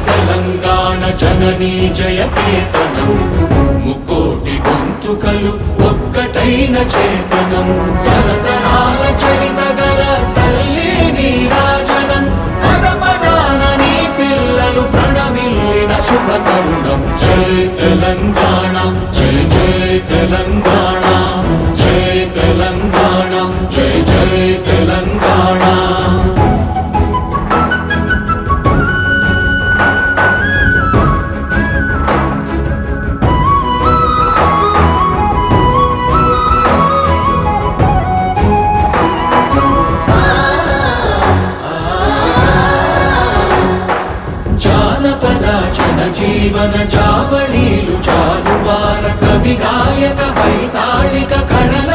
తెలంగాణ జననీ జయకేతనం ముక్కోటి గొంతుకలు ఒక్కటైన చేతనం తరతరాల చరిత గల తల్లి నీరాజనం పద పదాన నీ పిల్లలు ప్రణమిల్లిన శుభ తరుణం జై తెలంగాణ జై జై తెలంగాణ జై తెలంగాణ జై జై తెలంగాణ జీవన జావళీలు జాలువార కవి గాయక వైతాళిక కళల